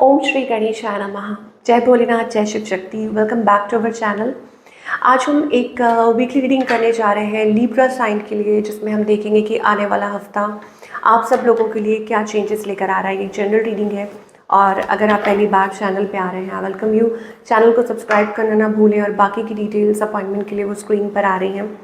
ओम श्री गणेशाय नमः। जय भोलेनाथ, जय Shiv Shakti. Welcome back to our channel. आज हम एक वीकली रीडिंग करने जा रहे हैं लिब्रा साइन के लिए, जिसमें हम देखेंगे कि आने वाला हफ्ता आप सब लोगों के लिए क्या चेंजेस लेकर आ रहा है। ये जनरल रीडिंग है और अगर आप पहली बार चैनल पे आ रहे हैं, वेलकम यू। चैनल को सब्सक्राइब करना ना भूलें और बाकी की डिटेल्स अपॉइंटमेंट के लिए वो स्क्रीन पर आ रही हैं।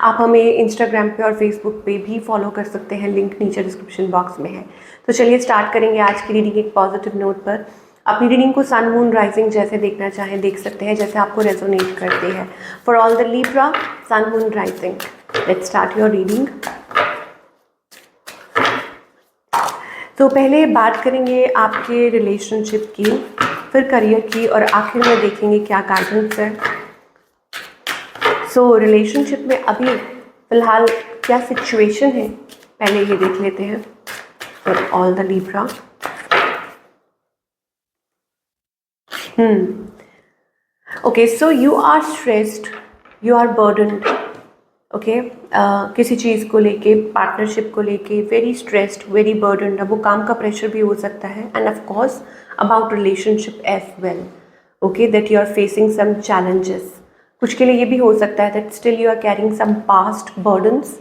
आप हमें इंस्टाग्राम पे और फेसबुक पे भी फॉलो कर सकते हैं, लिंक नीचे डिस्क्रिप्शन बॉक्स में है। तो चलिए स्टार्ट करेंगे आज की रीडिंग एक पॉजिटिव नोट पर। अपनी रीडिंग को सन मून राइजिंग जैसे देखना चाहें देख सकते हैं, जैसे आपको रेजोनेट करते हैं। For all the Libra sun moon rising, let's start your reading. तो पहले बात करेंगे आपके रिलेशनशिप की, फिर करियर की और आखिर में देखेंगे क्या गाइडेंस है। सो रिलेशनशिप में अभी फिलहाल क्या सिचुएशन है, पहले ये देख लेते हैं। For all the Libra okay, so you are stressed, you are burdened. Okay, किसी चीज़ को लेके, पार्टनरशिप को लेके वेरी स्ट्रेस्ड, वेरी बर्डन्ड। अब वो काम का प्रेशर भी हो सकता है and of course about relationship as well. Okay, that you are facing some challenges. कुछ के लिए ये भी हो सकता है that still you are carrying some past burdens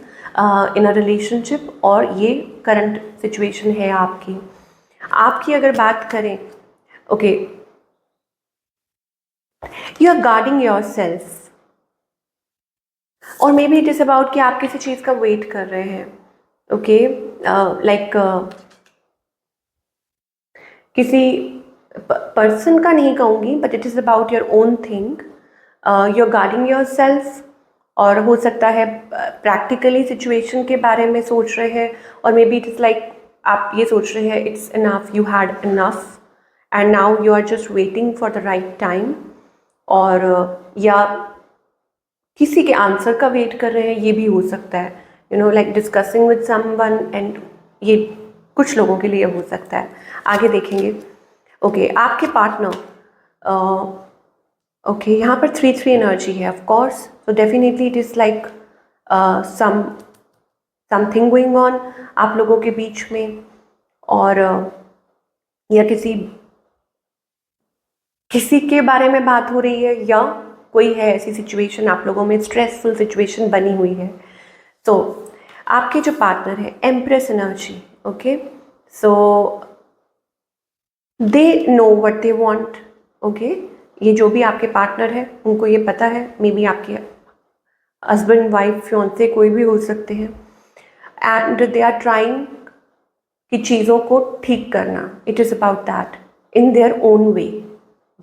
in a relationship, और ये करंट सिचुएशन है आपकी अगर बात करें। Okay, you are guarding yourself, और maybe it is about कि आप किसी चीज़ का वेट कर रहे हैं। ओके, लाइक किसी पर्सन का नहीं कहूँगी, but it is about your own thing. You are guarding yourself, और हो सकता है प्रैक्टिकली सिचुएशन के बारे में सोच रहे हैं, और maybe it is like आप ये सोच रहे हैं it's enough, you had enough and now you are just waiting for the right time. और या किसी के आंसर का वेट कर रहे हैं, ये भी हो सकता है। You know, like discussing with someone, and ये कुछ लोगों के लिए हो सकता है। आगे देखेंगे। ओके, आपके पार्टनर, ओके, यहाँ पर 3-3 एनर्जी है ऑफ कोर्स, तो definitely it is like something going on आप लोगों के बीच में, और या किसी के बारे में बात हो रही है, या कोई है ऐसी सिचुएशन आप लोगों में, स्ट्रेसफुल सिचुएशन बनी हुई है। तो आपके जो पार्टनर है, empress energy. Okay, so they know what they want. Okay, ये जो भी आपके पार्टनर है उनको ये पता है, मे बी आपके हस्बैंड, वाइफ, फियांसे कोई भी हो सकते हैं, एंड दे आर ट्राइंग कि चीज़ों को ठीक करना। It is about that in their own way,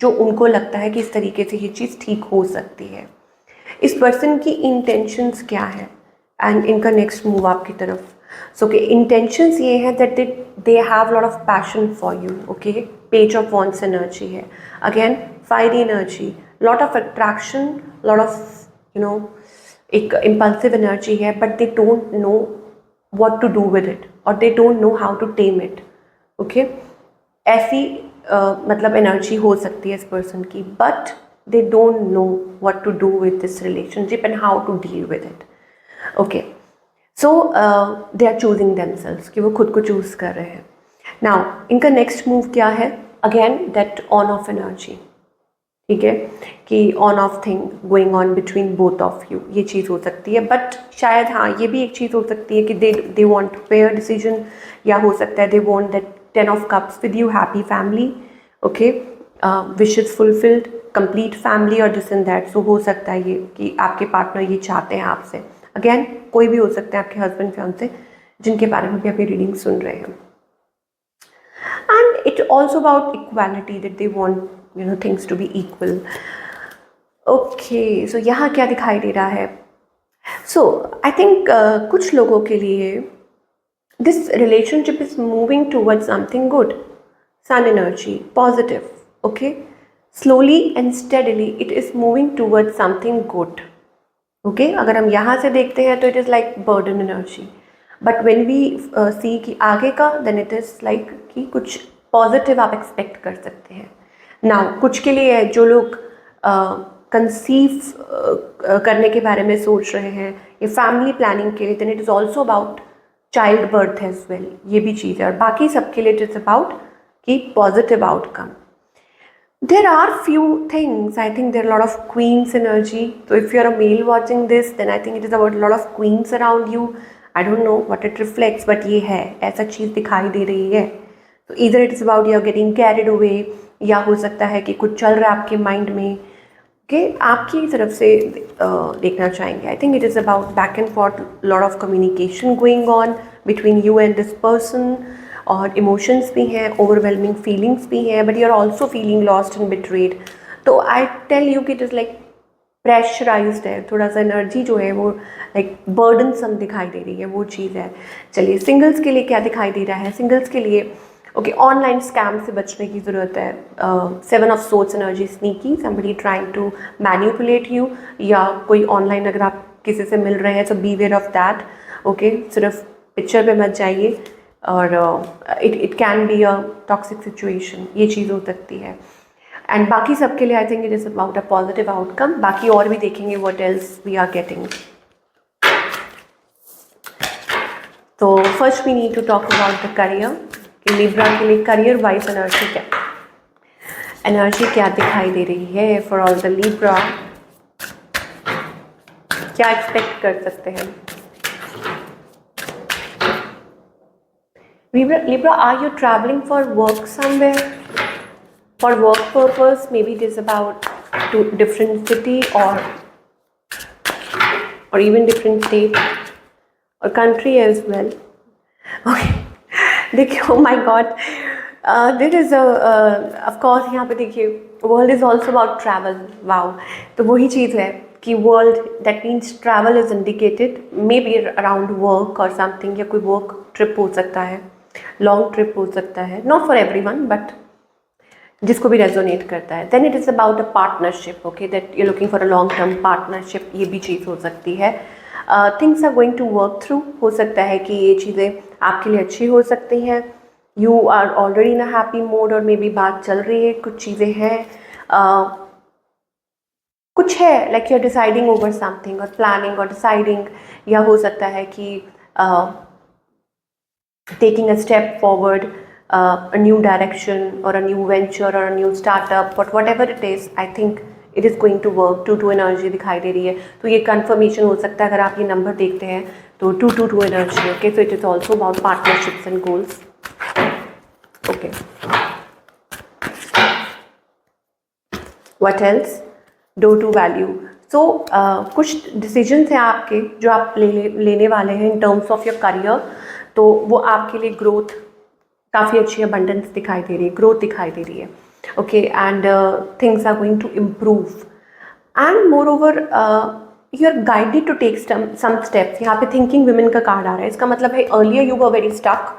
जो उनको लगता है कि इस तरीके से ये चीज़ ठीक हो सकती है। इस पर्सन की इंटेंशंस क्या है एंड इनका नेक्स्ट मूव आपकी तरफ। सो के इंटेंशंस ये है that they have lot of passion for you. Okay, page of wands energy है, again fiery energy, lot of attraction, lot of you know एक इम्पल्सिव एनर्जी है, but they don't know what to do with it, और they don't know how to tame it. okay, ऐसी मतलब energy हो सकती है इस पर्सन की, but they don't know what to do with this relationship and how to deal with it. okay, so they are choosing themselves, कि वो खुद को चूज कर रहे हैं। now इनका नेक्स्ट मूव क्या है, again that on off energy. ठीक है, कि on off thing going on between both of you, ये चीज़ हो सकती है। बट शायद हाँ, ये भी एक चीज़ हो सकती है कि दे वांट फेयर डिसीजन, या हो सकता है they want that 10 of cups with you, happy family. Okay, wishes fulfilled, complete family, और दिस एंड दैट। सो हो सकता है ये कि आपके पार्टनर ये चाहते हैं आपसे। अगेन कोई भी हो सकता है, आपके हस्बैंड, फियांसे, जिनके बारे में भी अभी रीडिंग सुन रहे हैं। And it also about equality, that they want things to be equal. Okay, so यहाँ क्या दिखाई दे रहा है। So I think कुछ लोगों के लिए this relationship is moving towards something good, sun energy, positive. Okay, slowly and steadily it is moving towards something good. Okay, अगर हम यहाँ से देखते हैं तो it is like burden energy, but when we see कि आगे का, then it is like कि कुछ पॉजिटिव आप एक्सपेक्ट कर सकते हैं। नाउ कुछ के लिए है जो लोग कंसीव करने के बारे में सोच रहे हैं, ये फैमिली प्लानिंग के लिए, then it is also about child birth as well, ये भी चीज़ है। और बाकी सबके लिए इट इज़ अबाउट कि positive outcome. There are few things. I think there are a lot of queens energy. So if you're a male watching this, then I think it is about a lot of queens around you. I don't know what it reflects, but ये है, ऐसा चीज़ दिखाई दे रही है. So either it is about you're getting carried away, या हो सकता है कि कुछ चल रहा है आपके माइंड में कि आपकी तरफ से देखना चाहेंगे. I think it is about back and forth, lot of communication going on between you and this person. और इमोशंस भी हैं, ओवरवेलमिंग फीलिंग्स भी हैं, but you are also feeling lost and betrayed. तो आई टेल यू कि it is like pressurised है, थोड़ा सा एनर्जी जो है वो लाइक बर्डनसम दिखाई दे रही है, वो चीज़ है. चलिए सिंगल्स के लिए क्या दिखाई दे रहा है. सिंगल्स के लिए ओके, ऑनलाइन स्कैम से बचने की ज़रूरत है. 7 of source energy, sneaky, somebody trying to manipulate you, या कोई ऑनलाइन अगर आप किसी से मिल रहे हैं तो beware of that. Okay, सिर्फ पिक्चर पे मत जाइए, और it can be a toxic situation, ये चीज़ हो सकती है. एंड बाकी सबके लिए I think it is about a positive outcome. बाकी और भी देखेंगे what else we are getting. तो first we need to talk about the career, कि लिब्रा के लिए करियर वाइज एनर्जी क्या दिखाई दे रही है फॉर ऑल द लिब्रा. क्या एक्सपेक्ट कर सकते हैं. Libra, are you traveling for work somewhere? For work purpose, maybe it is about to different city or even different state or country as well. Okay, देखिए, oh my God, there is a of course यहाँ पे देखिए world is also about travel. Wow, तो वही चीज़ है कि world, that means travel is indicated, maybe around work or something, या कोई work trip हो सकता है, लॉन्ग ट्रिप हो सकता है, नॉट फॉर एवरीवन बट जिसको भी रेजोनेट करता है. Then it is about a partnership. Okay, that you looking for a long term partnership, ये भी चीज़ हो सकती है. Things are going to work through. हो सकता है कि ये चीज़ें आपके लिए अच्छी हो सकती हैं. You are already in a happy mood, और मे बी बात चल रही है, कुछ चीज़ें हैं, कुछ है like you are deciding over something और प्लानिंग और डिसाइडिंग, या हो सकता है कि taking a step forward, a new direction or a new venture or a new startup, but whatever it is, I think it is going to work. 2-2 energy दिखाई दे रही है, तो ये कंफर्मेशन हो सकता है. अगर आप ये नंबर देखते हैं तो 2-2-2 energy. Okay, so it is also about partnerships and goals. Okay, what else. Do to value. So कुछ डिसीजंस हैं आपके जो आप लेने वाले हैं in terms of your career. तो वो आपके लिए ग्रोथ काफ़ी अच्छी अबंडेंस दिखाई दे रही है, ग्रोथ दिखाई दे रही है. Okay, and things are going to improve, and moreover you are guided to take some steps. यहाँ पे थिंकिंग विमेन का कार्ड आ रहा है. इसका मतलब है earlier you were very stuck.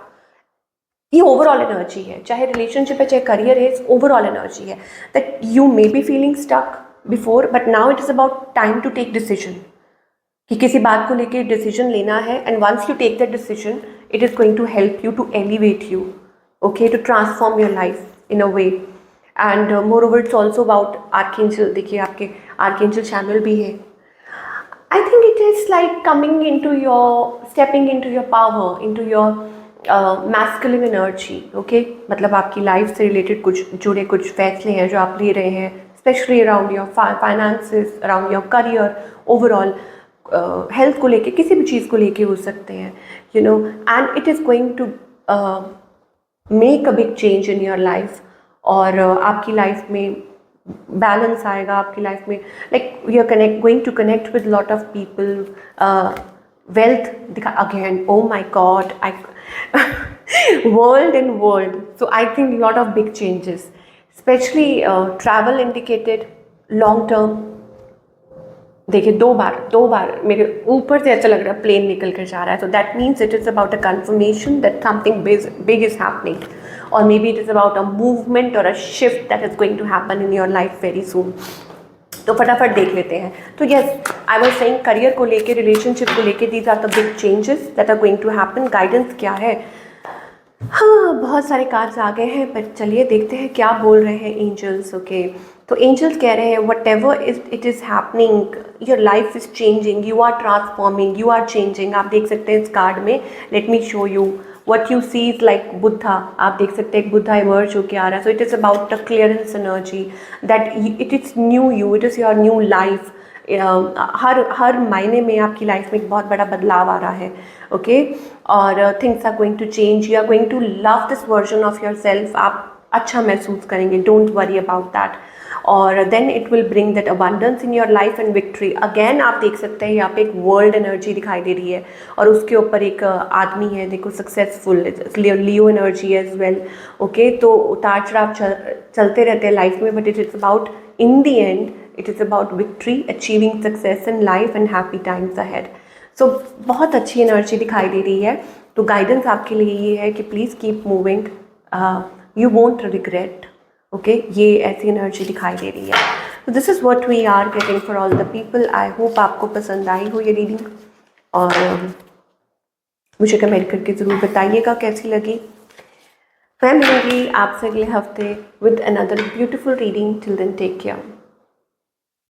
ये ओवरऑल एनर्जी है, चाहे रिलेशनशिप है चाहे करियर है, ओवरऑल एनर्जी है that you may be feeling stuck before, but now it is about time to take decision, कि किसी बात को लेके डिसीजन लेना है. And once you take that decision, it is going to help you to elevate you, okay, to transform your life in a way. And moreover it's also about archangel. देखिए आपके archangel channel भी है. I think it is like coming into your, stepping into your power, into your masculine energy. Okay, मतलब आपकी life से related कुछ जुड़े कुछ फैसले हैं जो आप ले रहे हैं, specially around your finances, around your career, overall health को लेके, किसी भी चीज़ को लेके हो सकते हैं, you know. And it is going to make a big change in your life. और आपकी लाइफ में बैलेंस आएगा, आपकी लाइफ में like you are going to connect with lot of people. Wealth दिखा again, oh my God, I world in world. So I think lot of big changes, specially travel indicated, long term. देखिए दो बार मेरे ऊपर से ऐसा लग रहा है प्लेन निकल कर जा रहा है. So that means it is about a confirmation that something big is happening, और maybe it is about a movement और a shift that is going to happen in your life very soon. तो फटाफट देख लेते हैं. तो yes, I was saying career को लेके, रिलेशनशिप को लेके, these are the big changes that are going to happen. Guidance क्या है. हाँ, बहुत सारे कार्ड्स आ गए हैं, पर चलिए देखते हैं क्या बोल रहे हैं एंजल्स. ओके, तो एंजल्स कह रहे हैं whatever it is happening, your life is changing, you are transforming, you are changing. आप देख सकते हैं इस कार्ड में. Let me show you what you see is like Buddha, आप देख सकते हैं एक बुद्धा इमर्ज होके आ रहा है. So it is about the clearance energy that it is new you, it is your new life. हर मायने में आपकी लाइफ में एक बहुत बड़ा बदलाव आ रहा है. ओके, और things are going to change, you are going to love this version of yourself. आप अच्छा महसूस करेंगे, डोंट वरी अबाउट दैट. और then it will bring that abundance in your life and victory. Again आप देख सकते हैं यहाँ पे एक वर्ल्ड एनर्जी दिखाई दे रही है और उसके ऊपर एक आदमी है, देखो successful, Leo energy as well. Okay, तो उतार चढ़ाव चलते रहते हैं लाइफ में, but it is about in the end it is about victory, achieving success in life and happy times ahead. So बहुत अच्छी एनर्जी दिखाई दे रही है. तो गाइडेंस आपके लिए ये है कि please keep moving, you won't regret. Okay, ये ऐसी एनर्जी दिखाई दे रही है. तो this is what we are getting for all the people. I hope आपको पसंद आई हो ये रीडिंग, और मुझे कमेंट करके ज़रूर बताइएगा कैसी लगी. मैं मिलूंगी आपसे अगले हफ्ते with another beautiful reading. Till then take care.